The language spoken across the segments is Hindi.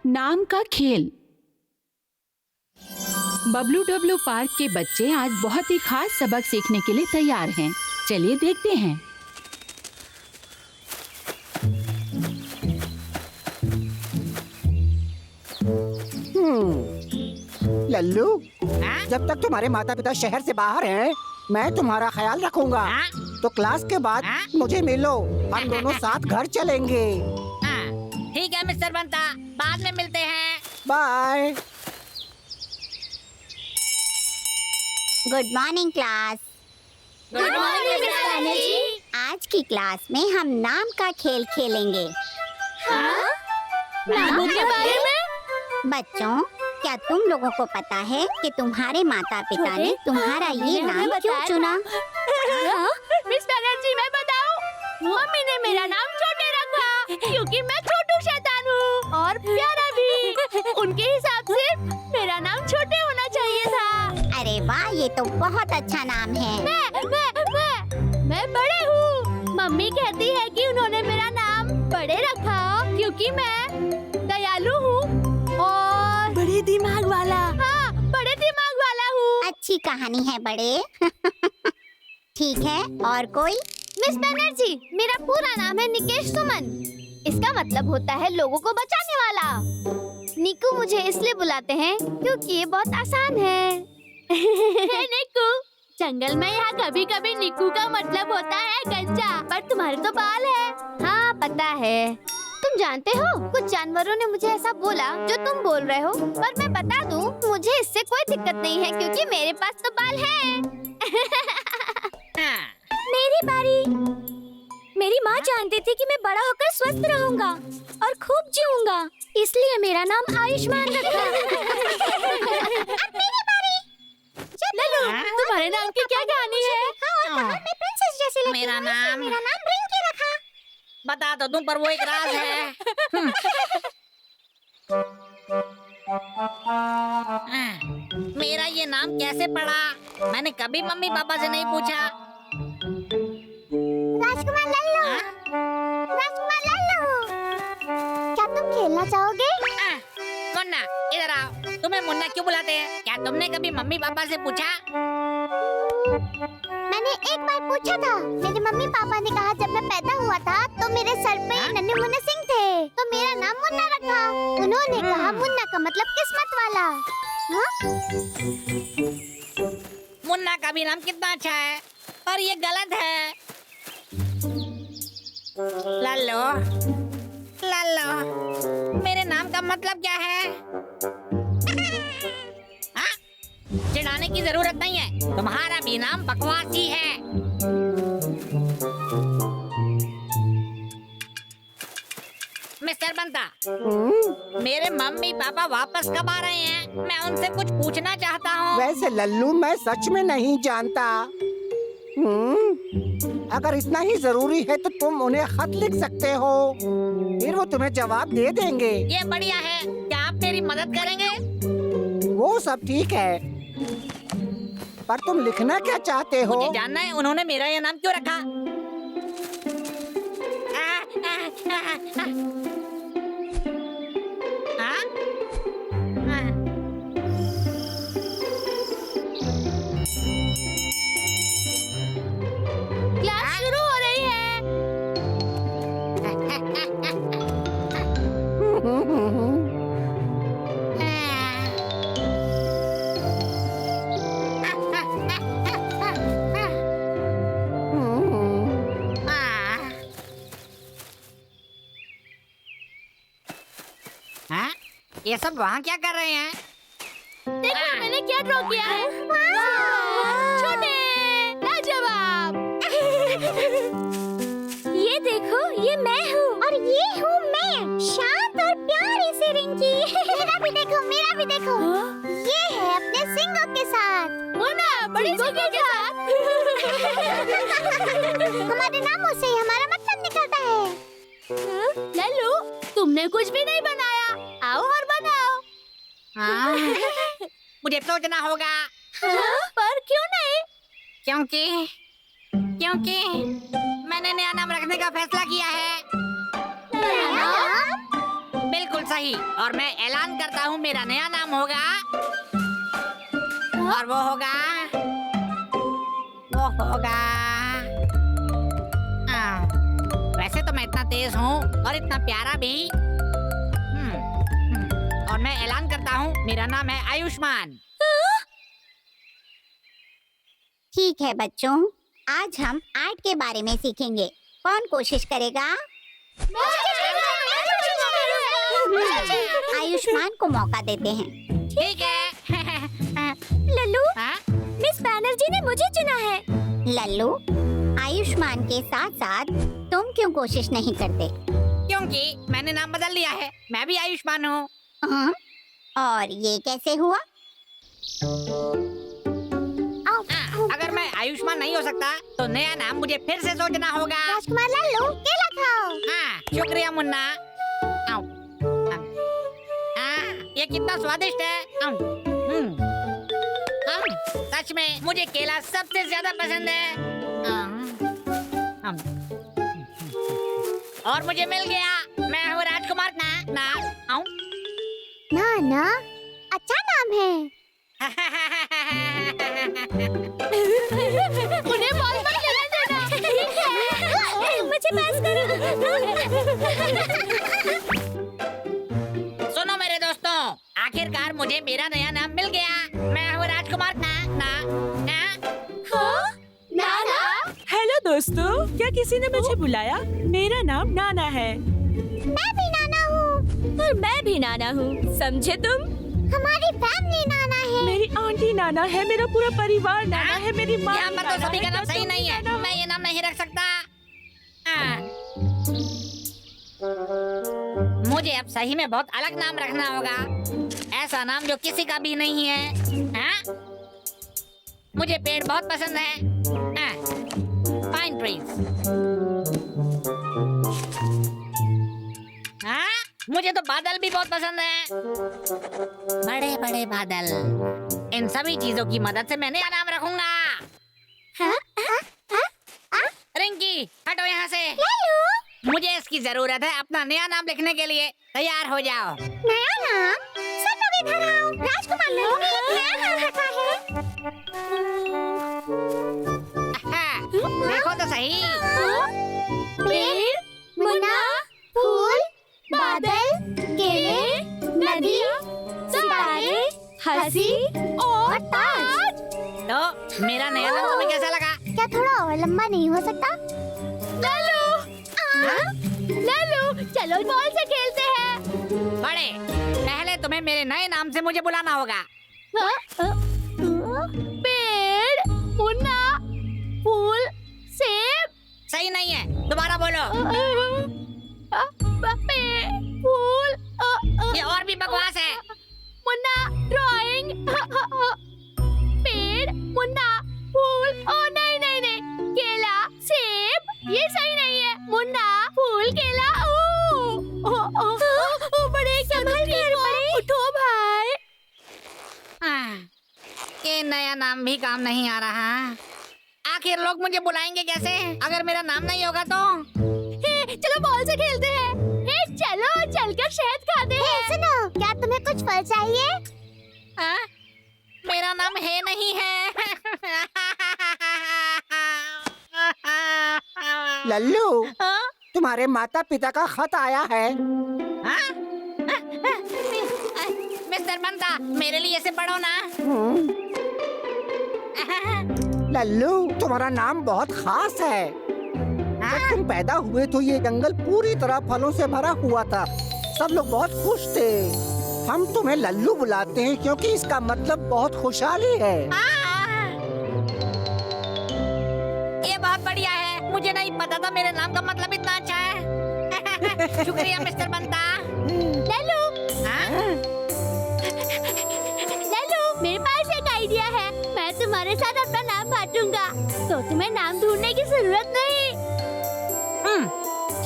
नाम का खेल। बबलू डब्लू पार्क के बच्चे आज बहुत ही खास सबक सीखने के लिए तैयार हैं। चलिए देखते हैं। लल्लू, जब तक तुम्हारे माता पिता शहर से बाहर हैं, मैं तुम्हारा ख्याल रखूंगा। तो क्लास के बाद मुझे मिलो, हम दोनों साथ घर चलेंगे। ठीक है मिस्टर बंता, बाद में मिलते हैं। Bye. Good morning class. Good morning mister Banerjee. आज की क्लास में हम नाम का खेल खेलेंगे। नामों के बारे में? बच्चों, क्या तुम लोगों को पता है कि तुम्हारे माता पिता ने तुम्हारा ये नाम क्यों चुना? मिस बनर्जी, मैं बताऊं? मम्मी ने मेरा नाम छोटे रखा क्योंकि मैं छोटू शैतान हूँ और प्यारा भी। उनके हिसाब से मेरा नाम छोटे होना चाहिए था। अरे वाह, ये तो बहुत अच्छा नाम है। मैं बड़े हूँ। मम्मी कहती है कि उन्होंने मेरा नाम बड़े रखा क्योंकि मैं दयालु हूँ और बड़े दिमाग वाला। हाँ, बड़े दिमाग वाला हूँ। अच्छी कहानी है बड़े। ठीक है, और कोई? मिस बनर्जी, मेरा पूरा नाम है निकेश सुमन। इसका मतलब होता है लोगों को बचाने वाला। निकू मुझे इसलिए बुलाते हैं क्योंकि ये बहुत आसान है। निकू, जंगल में यहाँ कभी कभी निकू का मतलब होता है गंजा, पर तुम्हारे तो बाल है। हाँ पता है। तुम जानते हो, कुछ जानवरों ने मुझे ऐसा बोला जो तुम बोल रहे हो, पर मैं बता दूं, मुझे इससे कोई दिक्कत नहीं है क्योंकि मेरे पास तो बाल है। मेरी बारी। मेरी माँ जानती थी कि मैं बड़ा होकर स्वस्थ रहूंगा और खूब जीऊंगा, इसलिए मेरा नाम आयुष्मान रखा। अब मेरी बारी। लल्लू, तुम्हारे नाम की क्या कहानी है? मैं प्रिंसेस जैसी लगती मेरा हूँ, इसलिए नाम- मेरा नाम रिंकी रखा। बता तो दूं, पर वो एक राज है। मेरा ये नाम कैसे पड़ा? मैंने कभी मम्मी पापा से नहीं पूछा। राजकुमार लल्लू, राजकुमार लल्लू, क्या तुम खेलना चाहोगे? मुन्ना, इधर आओ। तुम्हें मुन्ना क्यों बुलाते हैं? क्या तुमने कभी मम्मी पापा से पूछा? मैंने एक बार पूछा था। मेरे मम्मी पापा ने कहा जब मैं पैदा हुआ था तो मेरे सर पे नन्हे मुन्ने सिंह थे, तो मेरा नाम मुन्ना रखा। उन्होंने कहा मुन्ना का मतलब किस्मत वाला। मुन्ना का भी नाम कितना अच्छा है, पर ये गलत है। लल्लो, लल्लो, मेरे नाम का मतलब क्या है? हाँ? चिढ़ाने की जरूरत नहीं है, तुम्हारा भी नाम बकवास ही है। मिस्टर बंता, मेरे मम्मी पापा वापस कब आ रहे हैं? मैं उनसे कुछ पूछना चाहता हूँ। वैसे लल्लू, मैं सच में नहीं जानता। अगर इतना ही जरूरी है तो तुम उन्हें खत लिख सकते हो, फिर वो तुम्हें जवाब दे देंगे। ये बढ़िया है। क्या आप मेरी मदद करेंगे? वो सब ठीक है, पर तुम लिखना क्या चाहते हो? मुझे जानना है उन्होंने मेरा यह नाम क्यों रखा। क्लास शुरू हो रही है। हाँ? ये सब वहाँ क्या कर रहे हैं? देखो मैंने क्या ड्रॉ किया है। छोटे, लाजवाब। ये देखो, ये मैं हूँ और ये हूँ मैं, शांत और प्यारी सी रिंकी। मेरा भी देखो, मेरा भी देखो। ये है अपने सिंगों के साथ। मुन्ना, बड़ी सिंगों के साथ। हमारे नामों से ही हमारा मतलब निकलता है। लल्लू, तुमने कुछ भी नहीं बनाया, आओ और बनाओ। हाँ, मुझे सोचना होगा। पर क्यों नहीं? क्योंकि मैंने नया नाम रखने का फैसला किया है। नया नाम? बिल्कुल बिल्कुल सही। और मैं ऐलान करता हूँ मेरा नया नाम होगा, और वो होगा वैसे तो मैं इतना तेज हूँ और इतना प्यारा भी। और मैं ऐलान करता हूँ मेरा नाम है आयुष्मान। ठीक है बच्चों, आज हम आर्ट के बारे में सीखेंगे। कौन कोशिश करेगा? आयुष्मान को मौका देते हैं। ठीक है। लल्लू, हाँ? मिस बैनर्जी ने मुझे चुना है। लल्लू, आयुष्मान के साथ साथ तुम क्यों कोशिश नहीं करते? क्योंकि मैंने नाम बदल लिया है, मैं भी आयुष्मान हूँ। हाँ? और ये कैसे हुआ? अगर मैं आयुष्मान नहीं हो सकता तो नया नाम मुझे फिर से सोचना होगा। राजकुमार लल्लू, केला खाओ। हाँ, शुक्रिया मुन्ना। आओ। ये कितना स्वादिष्ट है। सच में मुझे केला सबसे ज्यादा पसंद है। और मुझे मिल गया, मैं हूँ राजकुमार। ना अच्छा नाम है। उन्हें बॉल मत खेलने देना। मुझे पास करो। सुनो मेरे दोस्तों, आखिरकार मुझे मेरा नया नाम मिल गया। मैं हूँ राजकुमार। नाना। हेलो दोस्तों, क्या किसी ने मुझे बुलाया? मेरा नाम नाना है। मैं भी नाना हूँ। और मैं भी नाना हूँ, समझे तुम? हमारी फैमिली नाना है। मेरी आंटी नाना है, मेरा पूरा परिवार नाना है, मेरी माँ यहाँ पर तो सभी का नाम सही नहीं है, मैं ये नाम नहीं रख सकता। मुझे अब सही में बहुत अलग नाम रखना होगा, ऐसा नाम जो किसी का भी नहीं है। मुझे पेड़ बहुत पसंद है, पाइन ट्रीज। मुझे तो बादल भी बहुत पसंद है, बड़े बड़े बादल। इन सभी चीजों की मदद से मैं नया नाम रखूंगा। रिंकी, हटो यहाँ से। मुझे इसकी जरूरत है अपना नया नाम लिखने के लिए। तैयार हो जाओ। नया नाम? सब लोग इधर आओ। राजकुमार लल्लू ने एक नया नाम रखा है। देखो तो सही। पेड़, मुन्ना, फूल, बादल, केले, नदी, सितारे, हंसी और ताज। तो मेरा नया नाम तुम्हें कैसा लगा? क्या थोड़ा और लंबा नहीं हो सकता? लल्लू, चलो बॉल से खेलते हैं। बड़े, पहले तुम्हें मेरे नए नाम से मुझे बुलाना होगा। पेड़, मुन्ना, फूल, सेब। सही नहीं है, दोबारा बोलो। पेड़, फूल, ये और भी बकवास है। मुन्ना, ड्राइंग। पेड़, मुन्ना, फूल। ओ नहीं नहीं नहीं, केला, सेब, ये सही नहीं है। मुन्ना, फूल, केला। बड़े उठो भाई। ये नया नाम भी काम नहीं आ रहा। आखिर लोग मुझे बुलाएंगे कैसे अगर मेरा नाम नहीं होगा तो? चलो बॉल से खेलते हैं। चलो चलकर शहद खाते हैं। सुनो, क्या तुम्हें कुछ फल चाहिए? मेरा नाम है नहीं है। लल्लू, तुम्हारे माता पिता का खत आया है। मिस्टर बंता, मेरे लिए इसे पढ़ो ना। लल्लू, तुम्हारा नाम बहुत खास है। जब तुम पैदा हुए तो ये जंगल पूरी तरह फलों से भरा हुआ था। सब लोग बहुत खुश थे। हम तुम्हें लल्लू बुलाते हैं क्योंकि इसका मतलब बहुत खुशहाली है। ये बहुत बढ़िया है, मुझे नहीं पता था मेरे नाम का मतलब इतना अच्छा है। शुक्रिया मिस्टर बंता। लल्लू, लल्लू, मेरे पास एक आइडिया है। मैं तुम्हारे साथ अपना नाम बांटूंगा, तो तुम्हें नाम ढूंढने की जरूरत नहीं।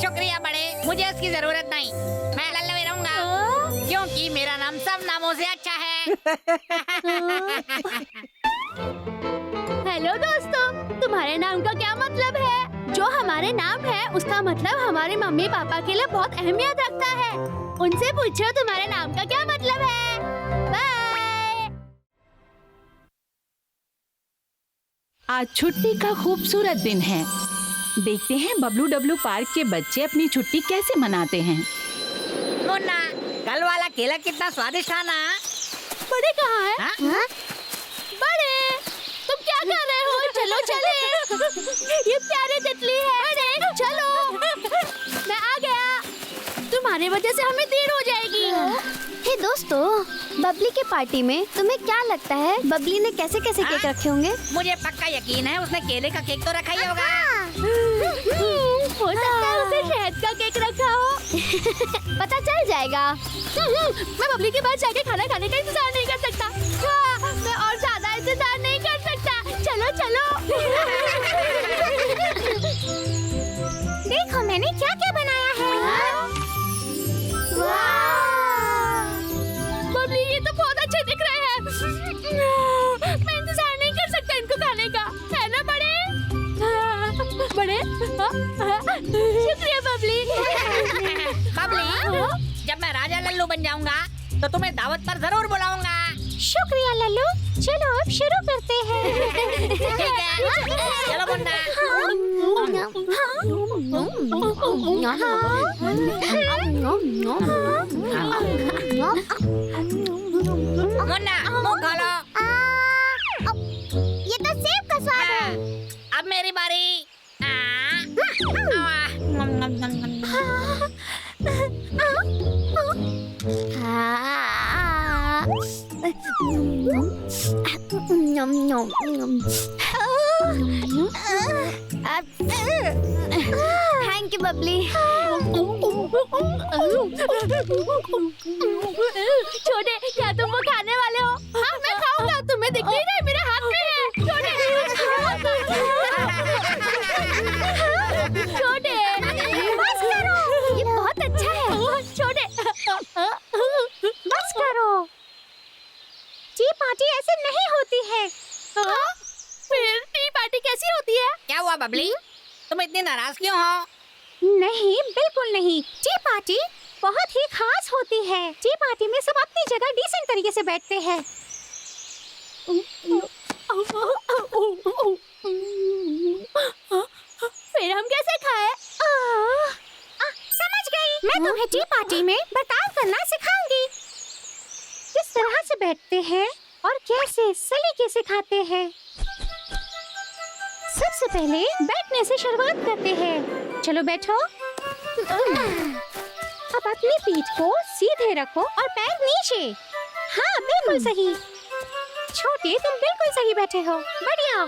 शुक्रिया बड़े, मुझे इसकी जरूरत नहीं। मैं लल्लू ही रहूंगा क्योंकि मेरा नाम सब नामों से अच्छा है। हेलो दोस्तों, तुम्हारे नाम का क्या मतलब है? जो हमारे नाम है उसका मतलब हमारे मम्मी पापा के लिए बहुत अहमियत रखता है। उनसे पूछो तुम्हारे नाम का क्या मतलब है। बाय। आज छुट्टी का खूबसूरत दिन है। देखते हैं बबलू डब्लू पार्क के बच्चे अपनी छुट्टी कैसे मनाते हैं। मुन्ना, कल वाला केला कितना स्वादिष्ट था ना। बड़े कहाँ है? हाँ? बड़े, तुम क्या कर रहे हो? चलो चले। ये प्यारी तितली है। बड़े, चलो। मैं आ गया। तुम्हारी वजह से हमें देर हो जाएगी। हे दोस्तों, बबली के पार्टी में तुम्हें क्या लगता है बबली ने कैसे कैसे केक रखे होंगे? मुझे पक्का यकीन है उसने केले का केक तो रखा ही होगा। हो सकता है उसने शहद का केक रखा हो। पता चल जाएगा। मैं बबली के पास जाके खाना खाने का इंतजार नहीं कर सकता। मैं और ज्यादा इंतजार नहीं कर सकता। चलो चलो। देखो मैंने क्या क्या बनाया है। बबली, ये तो बहुत अच्छे दिख रहे हैं। मैं इंतजार नहीं कर सकता इनको खाने का, है ना बड़े? बड़े, शुक्रिया बबली। बबली, जब मैं राजा लल्लू बन जाऊंगा तो तुम्हें दावत पर जरूर बुलाऊंगा। शुक्रिया लल्लू। चलो अब शुरू करते हैं। ठीक है, चलो मुन्ना। मुन्ना, मुंह खोलो। ये तो सेब का स्वाद है। अब मेरी बारी। Thank you Babli. छोटे, क्या तुम वो खाने वाले हो? हाँ, मैं खाऊंगा। तुम्हें दिख नहीं रहा मेरे हाथ में है। छोटे, छोटे, बस करो। ये बहुत अच्छा है। छोटे, बस करो। टी पार्टी ऐसे नहीं होती है। फिर टी पार्टी कैसी होती है? क्या हुआ बबली, तुम इतनी नाराज क्यों हो? नहीं, बिल्कुल नहीं। टी पार्टी बहुत ही खास होती है। टी पार्टी में सब अपनी जगह डिसेंट तरीके से बैठते हैं। फिर हम कैसे खाएं? समझ गई। मैं तुम्हें टी पार्टी में बर्ताव करना सिखाऊंगी। किस तरह से बैठते हैं और कैसे सलीके से खाते हैं। सबसे पहले बैठने से शुरुआत करते हैं। चलो बैठो। अब अपनी पीठ को सीधे रखो और पैर नीचे। हाँ, बिल्कुल सही। छोटे, तुम बिल्कुल सही बैठे हो। बढ़िया,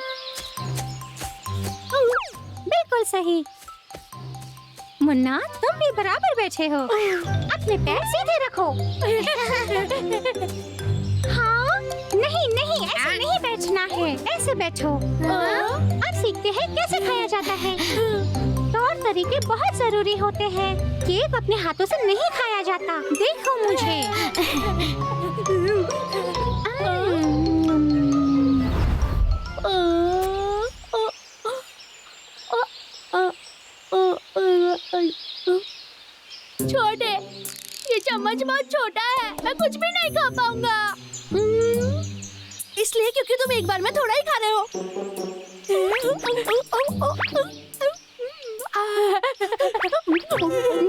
बिल्कुल सही। मुन्ना, तुम भी बराबर बैठे हो। अपने पैर सीधे रखो। हाँ, नहीं नहीं, ऐसे नहीं बैठना है। ऐसे बैठो। अब सीखते हैं कैसे खाया जाता है। तौर तरीके बहुत जरूरी होते हैं। केक अपने हाथों से नहीं खाया जाता। देखो मुझे। छोटे, ये चम्मच बहुत छोटा है। मैं कुछ भी नहीं खा पाऊंगा। इसलिए क्योंकि तुम एक बार में थोड़ा ही खा रहे हो।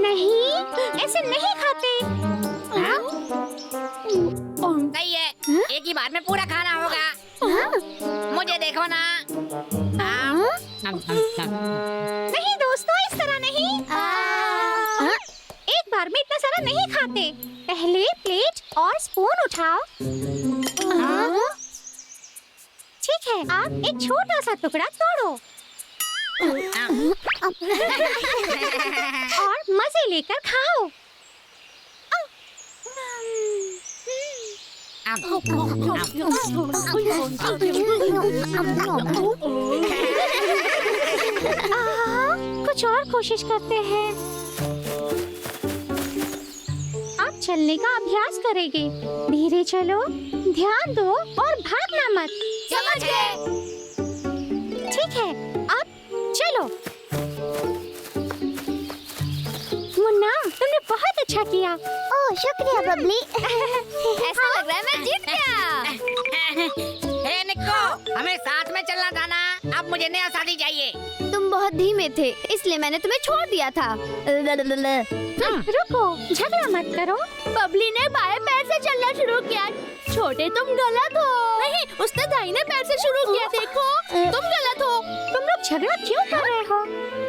नहीं, ऐसे नहीं खाते। सही है, एक ही बार में पूरा खाना होगा। मुझे देखो ना। नहीं दोस्तों, इस तरह नहीं। एक बार में इतना सारा नहीं खाते। पहले प्लेट और स्पून उठाओ। ठीक है, आप एक छोटा सा टुकड़ा तोड़ो और मजे लेकर खाओ। कुछ और कोशिश करते हैं। आप चलने का अभ्यास करेंगे। धीरे चलो, ध्यान दो और भागना मत। समझ गए। ठीक है, अब चलो। बहुत अच्छा किया। ओह शुक्रिया बबली। ऐसा लग रहा है मैं जीत गया। हे निक्को, हमें साथ में चलना था ना। अब मुझे नया साथी चाहिए। तुम बहुत धीमे थे इसलिए मैंने तुम्हें छोड़ दिया था। रुको, झगड़ा मत करो। बबली ने बाएं पैर से चलना शुरू किया। छोटे तुम गलत हो। नहीं, उसने दाहिने पैर से शुरू किया। देखो तुम गलत हो। तुम लोग झगड़ा क्यों कर रहे हो?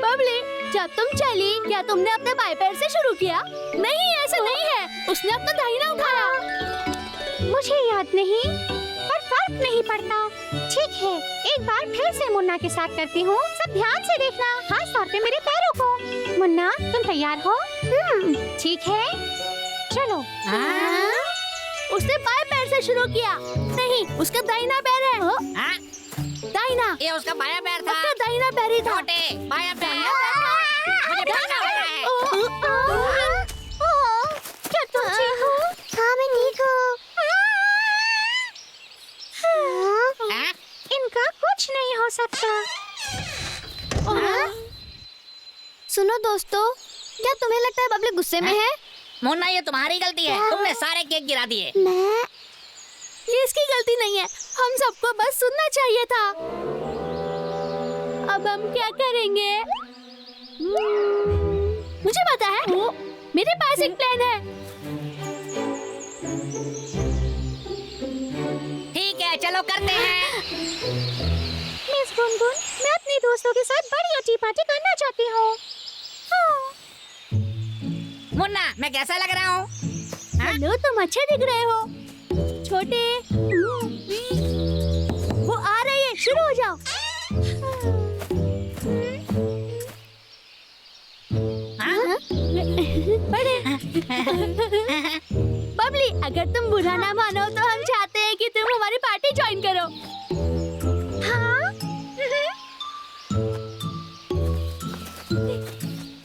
बबली, जब तुम चली क्या तुमने अपने बाएं पैर से शुरू किया? नहीं, ऐसा नहीं है। उसने अपना दाहिना उठाया। मुझे याद नहीं, पर फर्क नहीं पड़ता। ठीक है, एक बार फिर से मुन्ना के साथ करती हूँ। सब ध्यान से देखना, खास तौर पे मेरे पैरों को। मुन्ना, तुम तैयार हो? ठीक है, चलो। उसने बाएं पैर से शुरू किया। नहीं, उसका दाहिना पैर है। हाँ? दाहिना। ये उसका बायां पैर था। उसका दाहिना पैर ही था। छोटे, बायां पैर। मुझे पकड़ना होता है। क्या तुम ठीक हो? हाँ, मैं ठीक हूँ। हाँ? इनका कुछ नहीं हो सकता। सुनो दोस्तों, क्या तुम्हें लगता है बबली गुस्से में है? मुन्ना, ये तुम्हारी गलती है। तुमने सारे केक गिरा दिए। ये इसकी गलती नहीं है। हम सबको बस सुनना चाहिए था। अब हम क्या करेंगे? मुझे पता है। मेरे पास एक प्लान है। ठीक है, चलो करते हैं। मिस गुनगुन, मैं अपने दोस्तों के साथ बड़ी टी पार्टी करना चाहती हूँ। मुन्ना, मैं कैसा लग रहा हूँ? हेलो, तुम अच्छे दिख रहे हो। छोटे, वो आ रही है। शुरू हो जाओ। हाँ? बड़े। बबली, अगर तुम बुरा ना मानो तो हम चाहते हैं कि तुम हमारी पार्टी ज्वाइन करो। हाँ?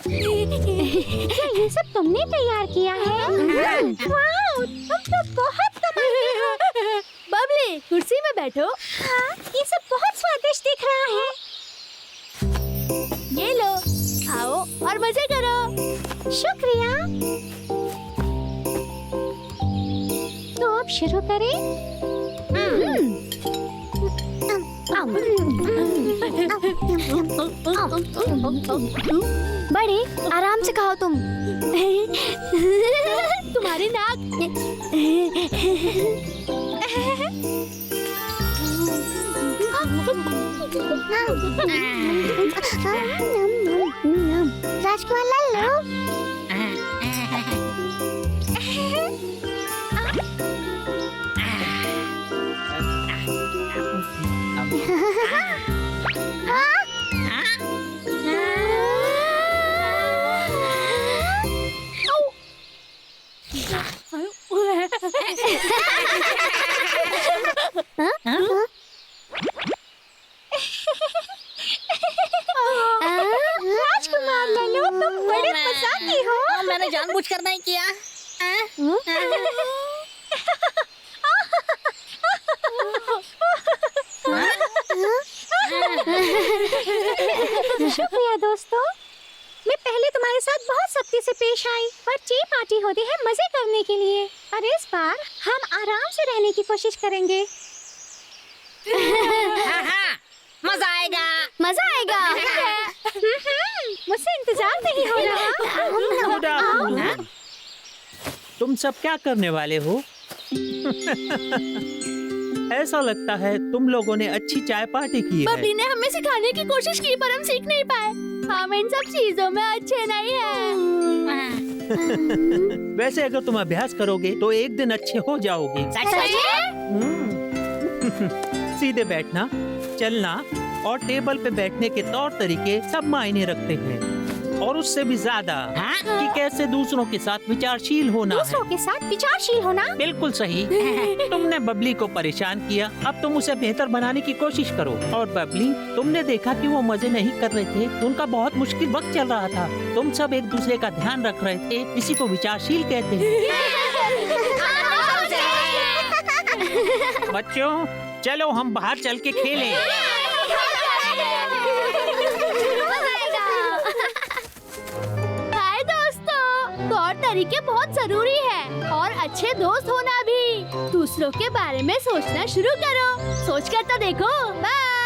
क्या ये सब तुमने तैयार किया है? वाओ, तुम तो बहुत कमाल हो। बबली, कुर्सी में बैठो। हाँ, ये सब बहुत स्वादिष्ट दिख रहा है। ये लो, खाओ और मजे करो। शुक्रिया। तो अब शुरू करें? बड़े, आराम से खाओ तुम। तुम्हारी नाक। राजकुमार लल्लू। राजकुमार लल्लू, तुम बड़े मजाकी हो। मैंने जानबूझकर नहीं किया। शुक्रिया दोस्तों। मैं पहले तुम्हारे साथ बहुत सख्ती से पेश आई, पर टी पार्टी होती है मजे करने के लिए, और इस बार हम आराम से रहने की कोशिश करेंगे। हाँ, हाँ, मजा आएगा। मजा आएगा। मुझसे इंतजार नहीं हो रहा। Good afternoon. तुम सब क्या करने वाले हो? ऐसा लगता है तुम लोगों ने अच्छी चाय पार्टी की है। बबली ने हमें सिखाने की कोशिश की पर हम सीख नहीं पाए। हम इन सब चीजों में अच्छे नहीं हैं। वैसे अगर तुम अभ्यास करोगे तो एक दिन अच्छे हो जाओगे। सच में? सीधे बैठना, चलना और टेबल पे बैठने के तौर तरीके सब मायने रखते हैं, और उससे भी ज्यादा हाँ? कि कैसे दूसरों के साथ विचारशील होना दूसरों के साथ विचारशील होना। है। बिल्कुल सही। तुमने बबली को परेशान किया, अब तुम उसे बेहतर बनाने की कोशिश करो। और बबली, तुमने देखा कि वो मजे नहीं कर रहे थे, उनका बहुत मुश्किल वक्त चल रहा था। तुम सब एक दूसरे का ध्यान रख रहे थे, इसी को विचारशील कहते हैं। बच्चों, चलो हम बाहर चल के खेलें। हाय दोस्तों, बहुत तरीके बहुत जरूरी है और अच्छे दोस्त होना भी। दूसरों के बारे में सोचना शुरू करो, सोच कर तो देखो। बाय।